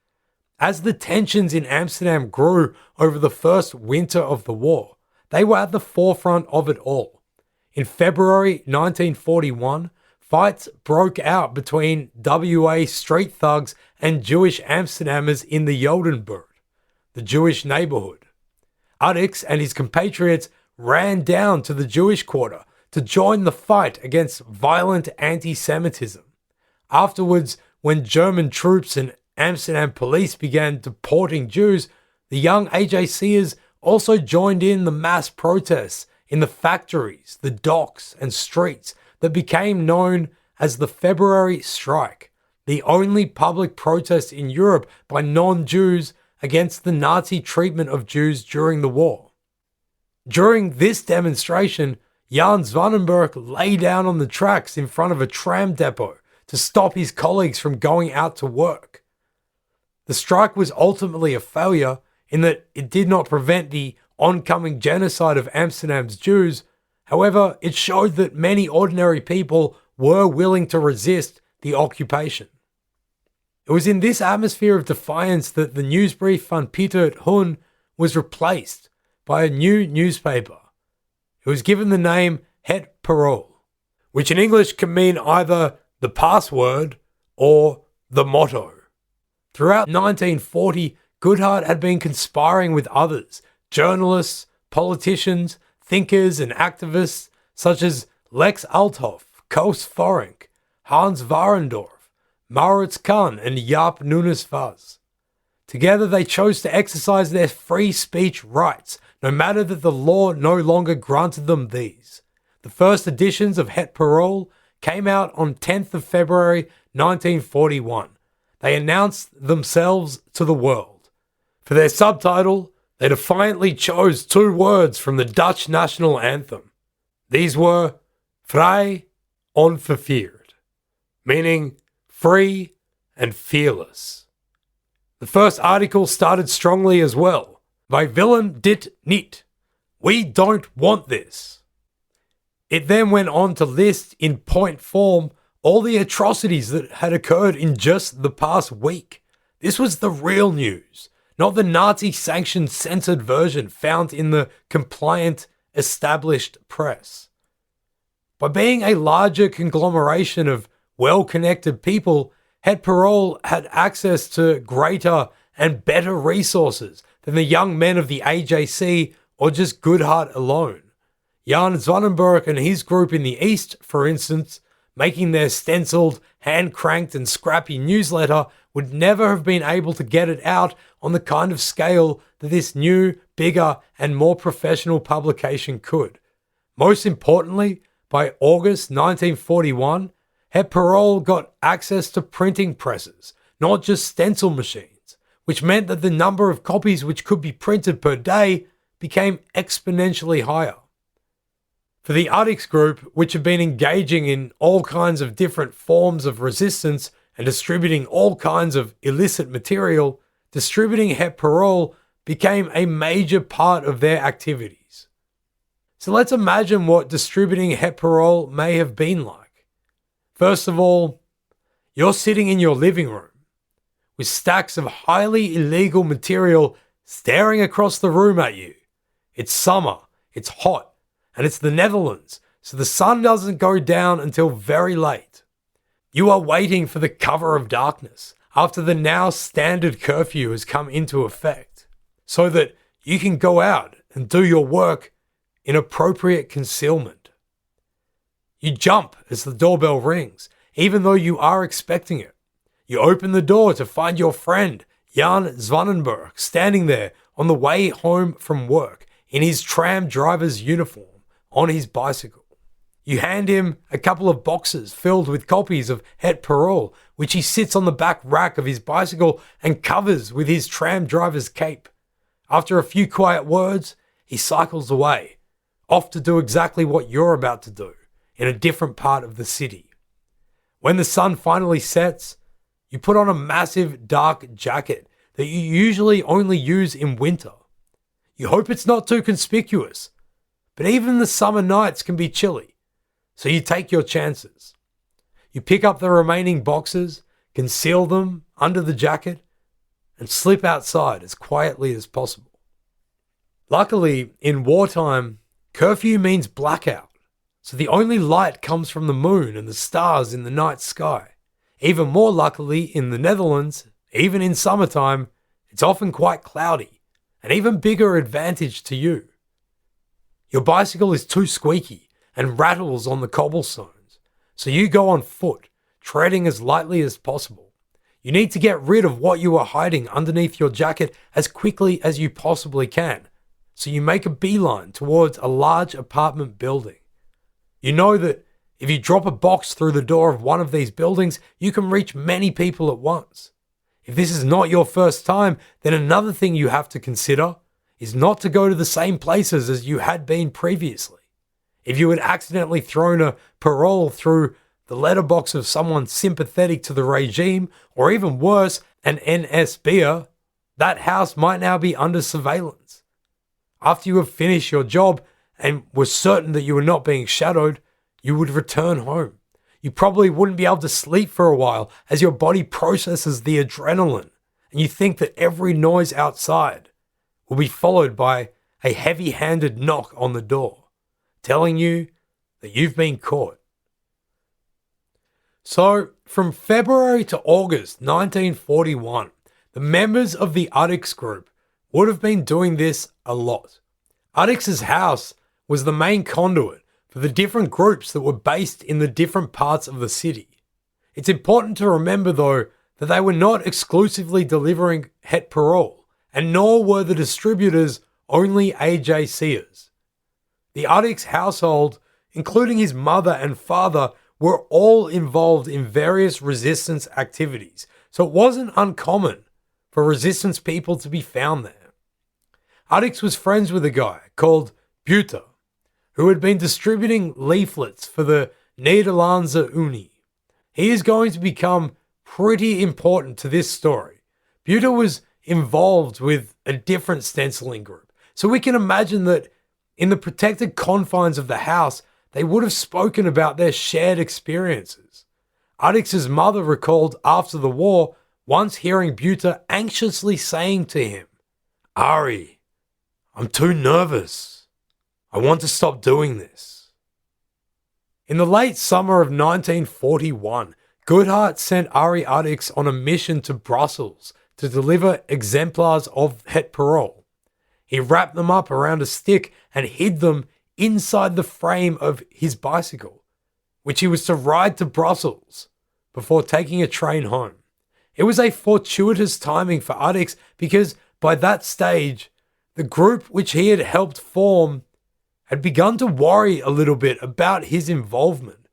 As the tensions in Amsterdam grew over the first winter of the war, they were at the forefront of it all. In February 1941, fights broke out between WA street thugs and Jewish Amsterdammers in the Jodenbuurt, the Jewish neighborhood. Addicks and his compatriots ran down to the Jewish quarter to join the fight against violent anti-Semitism. Afterwards, when German troops and Amsterdam police began deporting Jews, the young AJCers also joined in the mass protests in the factories, the docks and streets that became known as the February Strike, the only public protest in Europe by non-Jews against the Nazi treatment of Jews during the war. During this demonstration, Jan Zwanenburg lay down on the tracks in front of a tram depot to stop his colleagues from going out to work. The strike was ultimately a failure in that it did not prevent the oncoming genocide of Amsterdam's Jews. However, it showed that many ordinary people were willing to resist the occupation. It was in this atmosphere of defiance that the nieuwsbrief van Pieter het Hun was replaced by a new newspaper. It was given the name Het Parool, which in English can mean either the password or the motto. Throughout 1940, Goedhart had been conspiring with others, journalists, politicians, thinkers and activists such as Lex Althoff, Koos Forenk, Hans Warendorf, Maurits Kahn and Jaap Nunes Vaz. Together they chose to exercise their free speech rights, no matter that the law no longer granted them these. The first editions of Het Parool came out on 10th of February 1941. They announced themselves to the world. For their subtitle, they defiantly chose two words from the Dutch national anthem. These were vrij onverfierd, meaning free and fearless. The first article started strongly as well. Wij willen dit niet. We don't want this. It then went on to list in point form all the atrocities that had occurred in just the past week. This was the real news, not the Nazi-sanctioned censored version found in the compliant, established press. By being a larger conglomeration of well-connected people, Het Parool had access to greater and better resources than the young men of the AJC or just Goedhart alone. Jan Zwanenberg and his group in the East, for instance, making their stenciled, hand-cranked and scrappy newsletter, would never have been able to get it out on the kind of scale that this new, bigger and more professional publication could. Most importantly, by August 1941, Het Parool got access to printing presses, not just stencil machines, which meant that the number of copies which could be printed per day became exponentially higher. For the Addicks Group, which had been engaging in all kinds of different forms of resistance and distributing all kinds of illicit material, distributing Het Parool became a major part of their activities. So let's imagine what distributing Het Parool may have been like. First of all, you're sitting in your living room with stacks of highly illegal material staring across the room at you. It's summer, it's hot, and it's the Netherlands, so the sun doesn't go down until very late. You are waiting for the cover of darkness after the now standard curfew has come into effect, so that you can go out and do your work in appropriate concealment. You jump as the doorbell rings, even though you are expecting it. You open the door to find your friend, Jan Zwanenberg, standing there on the way home from work in his tram driver's uniform on his bicycle. You hand him a couple of boxes filled with copies of Het Parool, which he sits on the back rack of his bicycle and covers with his tram driver's cape. After a few quiet words, he cycles away, off to do exactly what you're about to do in a different part of the city. When the sun finally sets, you put on a massive dark jacket that you usually only use in winter. You hope it's not too conspicuous, but even the summer nights can be chilly, so you take your chances. You pick up the remaining boxes, conceal them under the jacket, and slip outside as quietly as possible. Luckily, in wartime, curfew means blackout, so the only light comes from the moon and the stars in the night sky. Even more luckily, in the Netherlands, even in summertime, it's often quite cloudy, an even bigger advantage to you. Your bicycle is too squeaky and rattles on the cobblestones, so you go on foot, treading as lightly as possible. You need to get rid of what you are hiding underneath your jacket as quickly as you possibly can, so you make a beeline towards a large apartment building. You know that if you drop a box through the door of one of these buildings, you can reach many people at once. If this is not your first time, then another thing you have to consider is not to go to the same places as you had been previously. If you had accidentally thrown a parole through the letterbox of someone sympathetic to the regime, or even worse, an NSBer, that house might now be under surveillance. After you have finished your job and were certain that you were not being shadowed, you would return home. You probably wouldn't be able to sleep for a while as your body processes the adrenaline, and you think that every noise outside will be followed by a heavy-handed knock on the door, telling you that you've been caught. So, from February to August 1941, the members of the Addicks Group would have been doing this a lot. Addicks' house was the main conduit for the different groups that were based in the different parts of the city. It's important to remember, though, that they were not exclusively delivering Het Parool, and nor were the distributors only AJCers. The Addicks household, including his mother and father, were all involved in various resistance activities, so it wasn't uncommon for resistance people to be found there. Addicks was friends with a guy called Buter, who had been distributing leaflets for the Nederlandse Unie. He is going to become pretty important to this story. Buter was involved with a different stenciling group, so we can imagine that in the protected confines of the house, they would have spoken about their shared experiences. Addicks' mother recalled after the war once hearing Buter anxiously saying to him, "Ari, I'm too nervous. I want to stop doing this." In the late summer of 1941, Goedhart sent Ari Addicks on a mission to Brussels to deliver exemplars of Het Parool. He wrapped them up around a stick and hid them inside the frame of his bicycle, which he was to ride to Brussels before taking a train home. It was a fortuitous timing for Addicks because by that stage, the group which he had helped form had begun to worry a little bit about his involvement.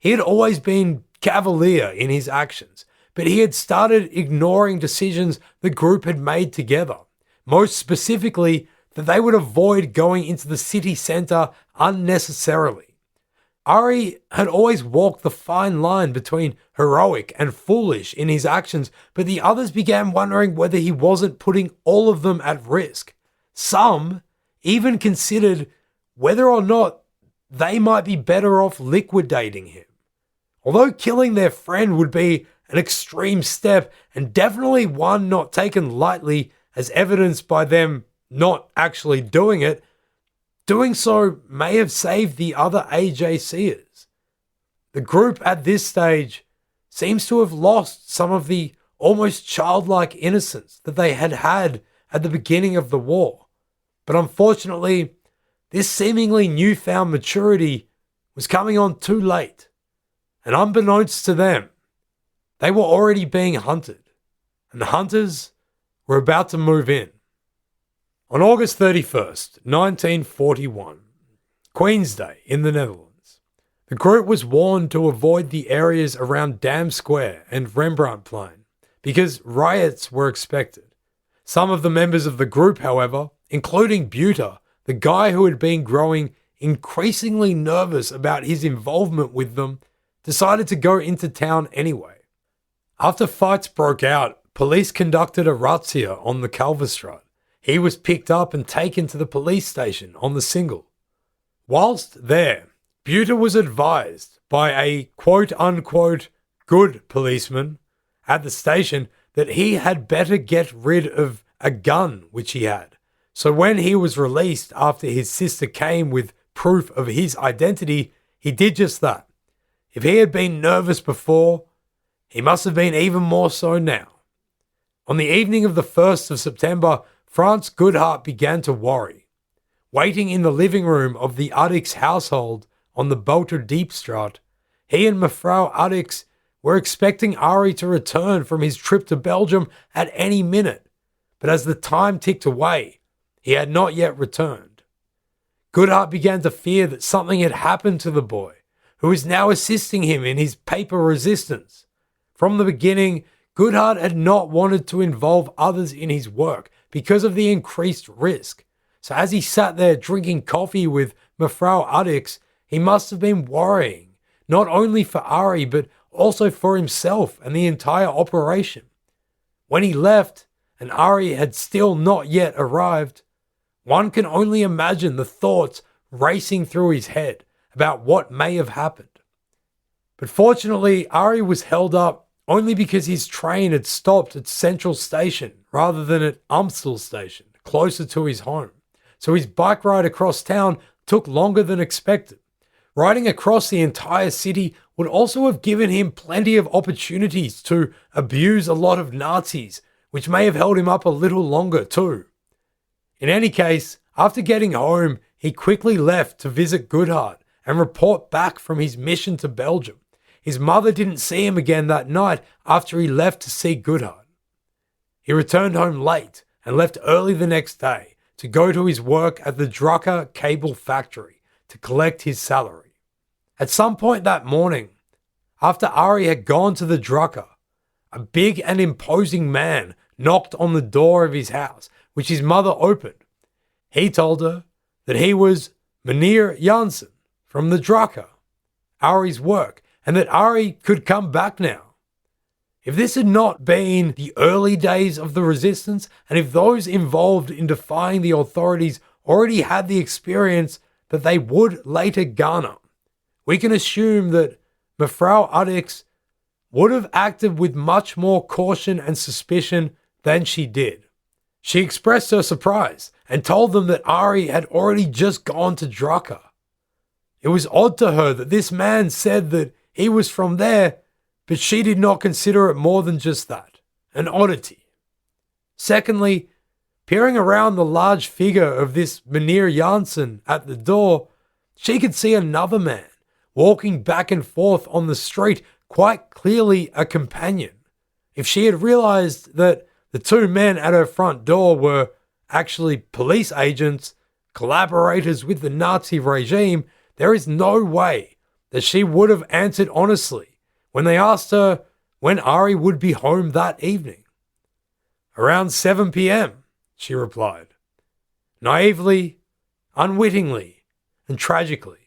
He had always been cavalier in his actions, but he had started ignoring decisions the group had made together, most specifically that they would avoid going into the city centre unnecessarily. Ari had always walked the fine line between heroic and foolish in his actions, but the others began wondering whether he wasn't putting all of them at risk. Some even considered whether or not they might be better off liquidating him. Although killing their friend would be an extreme step and definitely one not taken lightly, as evidenced by them not actually doing it, doing so may have saved the other AJCers. The group at this stage seems to have lost some of the almost childlike innocence that they had had at the beginning of the war. But unfortunately, this seemingly newfound maturity was coming on too late. And unbeknownst to them, they were already being hunted, and the hunters were about to move in. On August 31st, 1941, Queen's Day in the Netherlands, the group was warned to avoid the areas around Dam Square and Rembrandtplein because riots were expected. Some of the members of the group, however, including Buter, the guy who had been growing increasingly nervous about his involvement with them, decided to go into town anyway. After fights broke out, police conducted a razzia on the Kalverstraat. He was picked up and taken to the police station on the Single. Whilst there, Buter was advised by a quote-unquote good policeman at the station that he had better get rid of a gun which he had. So when he was released after his sister came with proof of his identity, he did just that. If he had been nervous before, he must have been even more so now. On the evening of the 1st of September, Frans Goedhart began to worry. Waiting in the living room of the Addicks household on the Boterdiepstraat, he and Mevrouw Addicks were expecting Ari to return from his trip to Belgium at any minute, but as the time ticked away, he had not yet returned. Goedhart began to fear that something had happened to the boy, who was now assisting him in his paper resistance. From the beginning, Goedhart had not wanted to involve others in his work because of the increased risk. So as he sat there drinking coffee with Mevrouw Addicks, he must have been worrying, not only for Ari, but also for himself and the entire operation. When he left, and Ari had still not yet arrived, one can only imagine the thoughts racing through his head about what may have happened. But fortunately, Ari was held up only because his train had stopped at Central Station rather than at Amstel Station, closer to his home. So his bike ride across town took longer than expected. Riding across the entire city would also have given him plenty of opportunities to abuse a lot of Nazis, which may have held him up a little longer too. In any case, after getting home, he quickly left to visit Goedhart and report back from his mission to Belgium. his mother didn't see him again that night after he left to see Goedhart. He returned home late and left early the next day to go to his work at the Drucker cable factory to collect his salary. At some point that morning, after Ari had gone to the Drucker, a big and imposing man knocked on the door of his house, which his mother opened. He told her that he was Meneer Jansen from the Drucker, Ari's work, and that Ari could come back now. If this had not been the early days of the resistance, and if those involved in defying the authorities already had the experience that they would later garner, we can assume that Mevrouw Addicks would have acted with much more caution and suspicion than she did. She expressed her surprise and told them that Ari had already just gone to Drucker. It was odd to her that this man said that he was from there, but she did not consider it more than just that, an oddity. Secondly, peering around the large figure of this Meneer Jansen at the door, she could see another man walking back and forth on the street, quite clearly a companion. If she had realized that the two men at her front door were actually police agents, collaborators with the Nazi regime, there is no way that she would have answered honestly when they asked her when Ari would be home that evening. Around 7 p.m., she replied. Naively, unwittingly, and tragically,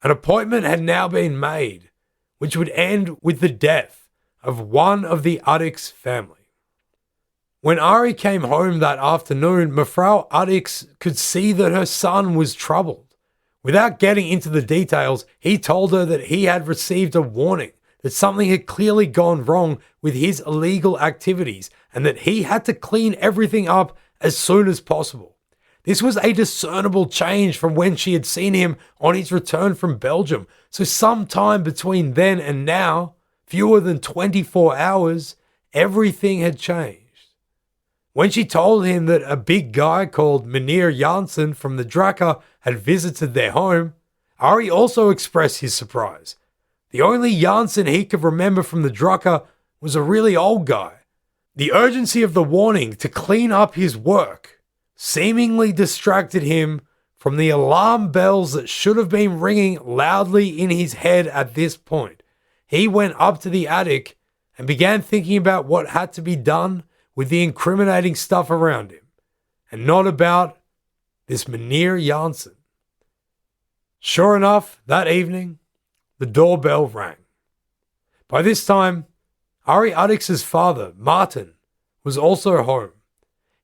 an appointment had now been made, which would end with the death of one of the Addicks family. When Ari came home that afternoon, Mevrouw Addicks could see that her son was troubled. Without getting into the details, he told her that he had received a warning that something had clearly gone wrong with his illegal activities and that he had to clean everything up as soon as possible. This was a discernible change from when she had seen him on his return from Belgium, so sometime between then and now, fewer than 24 hours, everything had changed. When she told him that a big guy called Meneer Jansen from the Drucker had visited their home, Ari also expressed his surprise. The only Jansen he could remember from the Drucker was a really old guy. The urgency of the warning to clean up his work seemingly distracted him from the alarm bells that should have been ringing loudly in his head at this point. He went up to the attic and began thinking about what had to be done with the incriminating stuff around him, and not about this Meneer Jansen. Sure enough, that evening, the doorbell rang. By this time, Ari Addicks' father, Martin, was also home.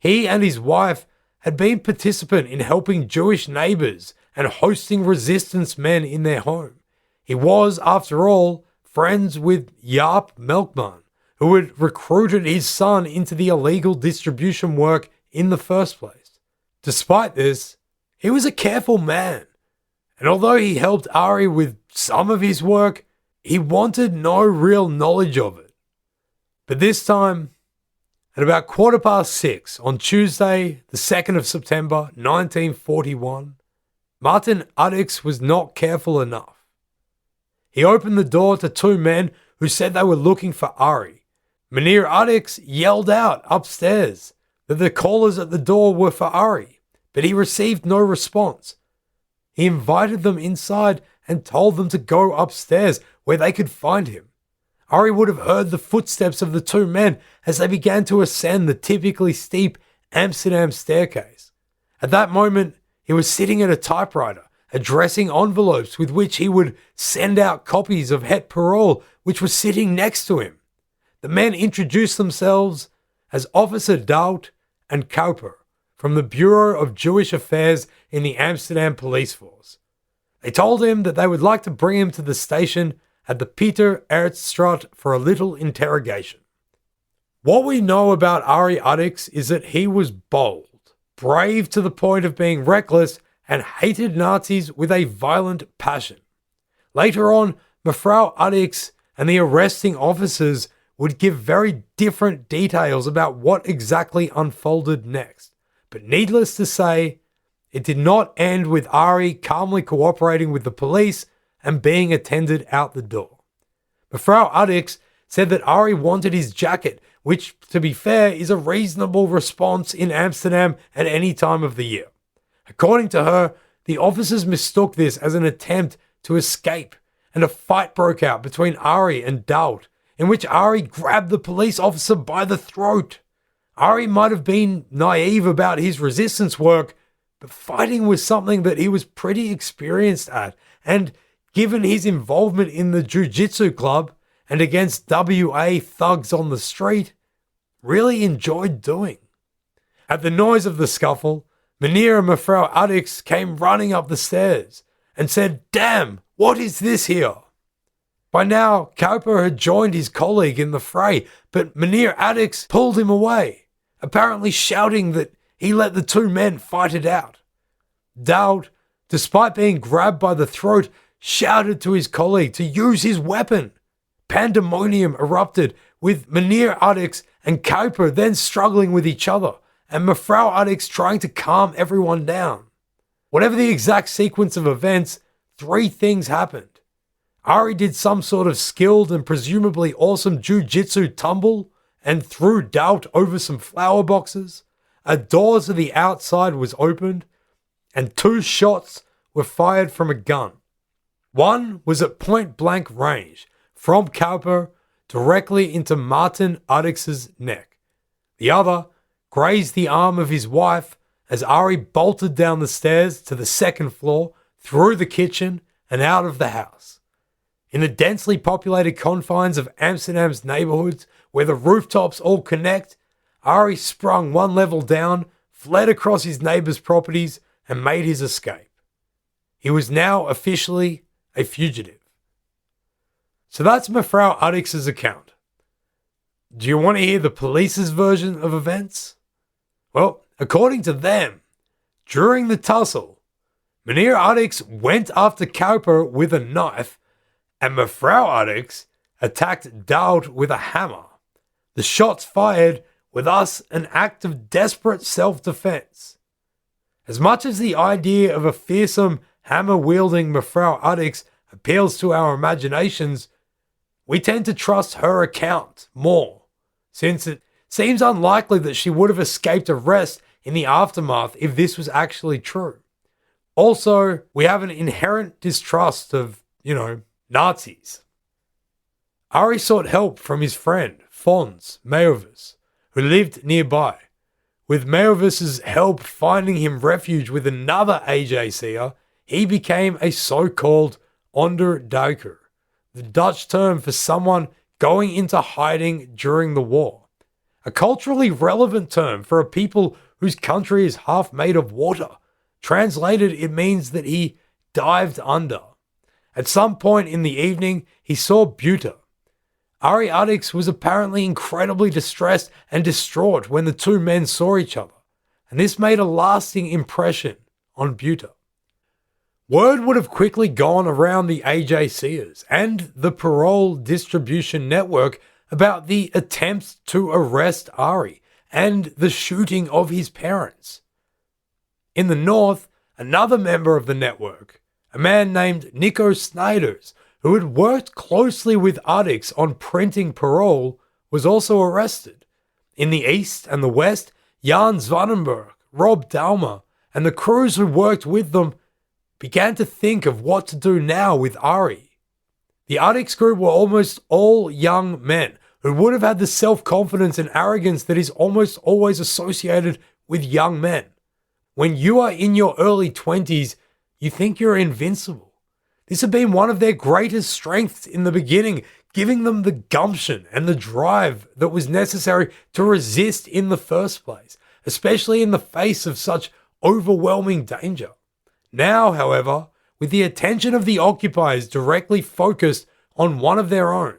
He and his wife had been participant in helping Jewish neighbors and hosting resistance men in their home. He was, after all, friends with Jaap Melkman, who had recruited his son into the illegal distribution work in the first place. Despite this, he was a careful man, and although he helped Ari with some of his work, he wanted no real knowledge of it. But this time, at about 6:15 on Tuesday, the 2nd of September, 1941, Martin Addicks was not careful enough. He opened the door to two men who said they were looking for Ari. Meneer Addicks yelled out upstairs that the callers at the door were for Ari, but he received no response. He invited them inside and told them to go upstairs where they could find him. Ari would have heard the footsteps of the two men as they began to ascend the typically steep Amsterdam staircase. At that moment, he was sitting at a typewriter, addressing envelopes with which he would send out copies of Het Parool, which was sitting next to him. The men introduced themselves as Officer Dout and Cowper from the Bureau of Jewish Affairs in the Amsterdam Police Force. They told him that they would like to bring him to the station at the Pieter Aertstraat for a little interrogation. What we know about Ari Addicks is that he was bold, brave to the point of being reckless, and hated Nazis with a violent passion. Later on, Mevrouw Addicks and the arresting officers would give very different details about what exactly unfolded next. But needless to say, it did not end with Ari calmly cooperating with the police and being attended out the door. Mevrouw Addicks said that Ari wanted his jacket, which, to be fair, is a reasonable response in Amsterdam at any time of the year. According to her, the officers mistook this as an attempt to escape, and a fight broke out between Ari and Doubt, in which Ari grabbed the police officer by the throat. Ari might have been naive about his resistance work, but fighting was something that he was pretty experienced at, and given his involvement in the jiu-jitsu club and against WA thugs on the street, really enjoyed doing. At the noise of the scuffle, Meneer and Mevrouw Addicks came running up the stairs and said, "Damn, what is this here?" By now, Cowper had joined his colleague in the fray, but Meneer Addicks pulled him away, apparently shouting that he let the two men fight it out. Dowd, despite being grabbed by the throat, shouted to his colleague to use his weapon. Pandemonium erupted, with Meneer Addicks and Cowper then struggling with each other, and Mevrouw Addicks trying to calm everyone down. Whatever the exact sequence of events, three things happened. Ari did some sort of skilled and presumably awesome jiu-jitsu tumble and threw Doubt over some flower boxes. A door to the outside was opened, and 2 shots were fired from a gun. One was at point-blank range from Cowper directly into Martin Addicks' neck. The other grazed the arm of his wife as Ari bolted down the stairs to the 2nd floor, through the kitchen, and out of the house. In the densely populated confines of Amsterdam's neighborhoods, where the rooftops all connect, Ari sprung 1 level down, fled across his neighbor's properties, and made his escape. He was now officially a fugitive. So that's Mevrouw Addicks' account. Do you want to hear the police's version of events? Well, according to them, during the tussle, Meneer Addicks went after Cowper with a knife, and Mevrouw Addicks attacked Dowd with a hammer. The shots fired were thus an act of desperate self-defense. As much as the idea of a fearsome, hammer-wielding Mevrouw Addicks appeals to our imaginations, we tend to trust her account more, since it seems unlikely that she would have escaped arrest in the aftermath if this was actually true. Also, we have an inherent distrust of, Nazis. Ari sought help from his friend, Frans Goedhart, who lived nearby. With Goedhart's help finding him refuge with another AJCer, he became a so-called onderduiker, the Dutch term for someone going into hiding during the war. A culturally relevant term for a people whose country is half made of water. Translated, it means that he dived under. At some point in the evening, he saw Buta. Ari Addicks was apparently incredibly distressed and distraught when the two men saw each other, and this made a lasting impression on Buta. Word would have quickly gone around the AJCers and the Parool distribution network about the attempts to arrest Ari and the shooting of his parents. In the north, another member of the network, a man named Nico Snijders, who had worked closely with Addicks on printing Parool, was also arrested. In the east and the west, Jan Zwanenberg, Rob Dalmer, and the crews who worked with them began to think of what to do now with Ari. The Addicks Group were almost all young men who would have had the self-confidence and arrogance that is almost always associated with young men. When you are in your early 20s, you think you're invincible. This had been one of their greatest strengths in the beginning, giving them the gumption and the drive that was necessary to resist in the first place, especially in the face of such overwhelming danger. Now, however, with the attention of the occupiers directly focused on one of their own,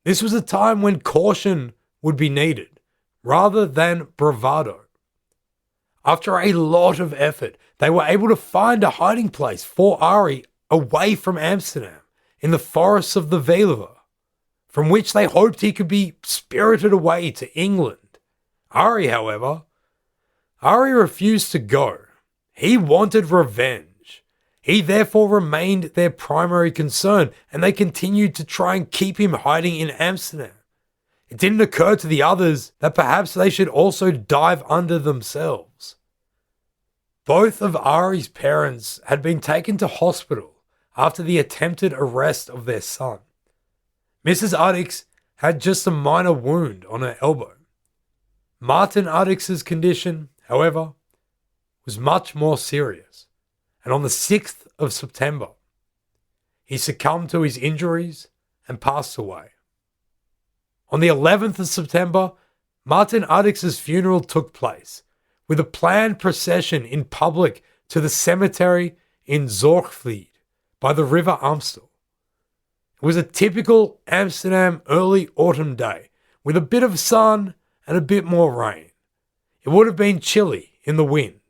this was a time when caution would be needed, rather than bravado. After a lot of effort, they were able to find a hiding place for Ari away from Amsterdam, in the forests of the Veluwe, from which they hoped he could be spirited away to England. Ari, however, refused to go. He wanted revenge. He therefore remained their primary concern, and they continued to try and keep him hiding in Amsterdam. It didn't occur to the others that perhaps they should also dive under themselves. Both of Ari's parents had been taken to hospital after the attempted arrest of their son. Mrs. Addicks had just a minor wound on her elbow. Martin Addicks' condition, however, was much more serious, and on the 6th of September, he succumbed to his injuries and passed away. On the 11th of September, Martin Addicks' funeral took place, with a planned procession in public to the cemetery in Zorgvliet by the River Amstel. It was a typical Amsterdam early autumn day, with a bit of sun and a bit more rain. It would have been chilly in the wind.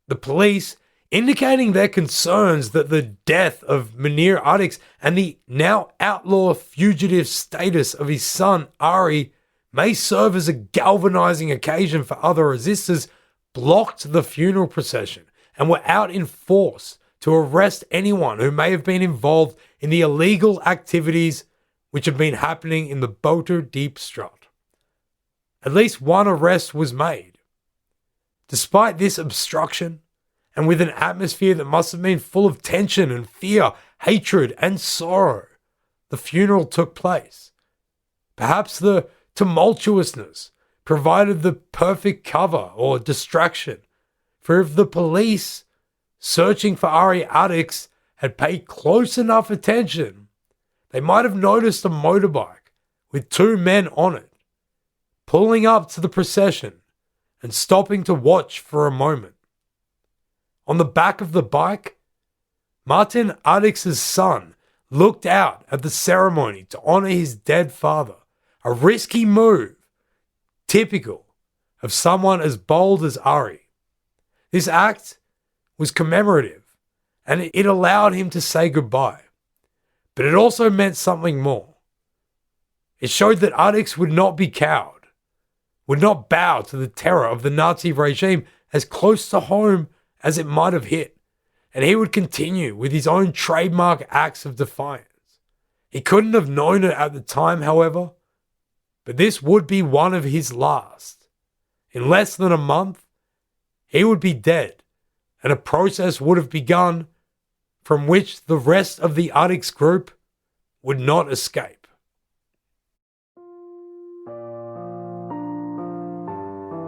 The police, indicating their concerns that the death of Meneer Addicks and the now outlaw fugitive status of his son Ari may serve as a galvanizing occasion for other resistors, blocked the funeral procession and were out in force to arrest anyone who may have been involved in the illegal activities which have been happening in the Boter Diep Straat. At least one arrest was made. Despite this obstruction, and with an atmosphere that must have been full of tension and fear, hatred and sorrow, the funeral took place. Perhaps the tumultuousness provided the perfect cover or distraction, for if the police searching for Ari Addicks had paid close enough attention, they might have noticed a motorbike with two men on it, pulling up to the procession and stopping to watch for a moment. On the back of the bike, Martin Addicks' son looked out at the ceremony to honor his dead father, a risky move, typical of someone as bold as Ari. This act was commemorative, and it allowed him to say goodbye. But it also meant something more. It showed that Addicks would not be cowed, would not bow to the terror of the Nazi regime as close to home as it might have hit, and he would continue with his own trademark acts of defiance. He couldn't have known it at the time, however, but this would be one of his last. In less than a month, he would be dead, and a process would have begun from which the rest of the Addicks Group would not escape.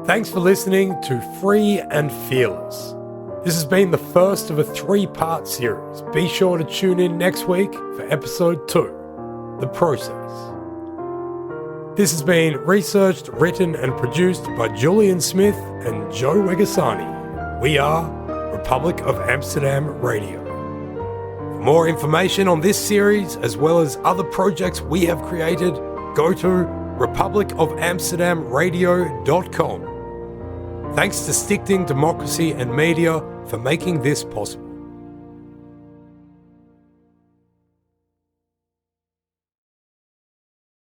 Thanks for listening to Free and Fearless. This has been the first of a 3-part series. Be sure to tune in next week for episode 2, The Process. This has been researched, written and produced by Julian Smith and Joe Wegasani. We are Republic of Amsterdam Radio. For more information on this series, as well as other projects we have created, go to republicofamsterdamradio.com. Thanks to Stichting Democracy and Media for making this possible.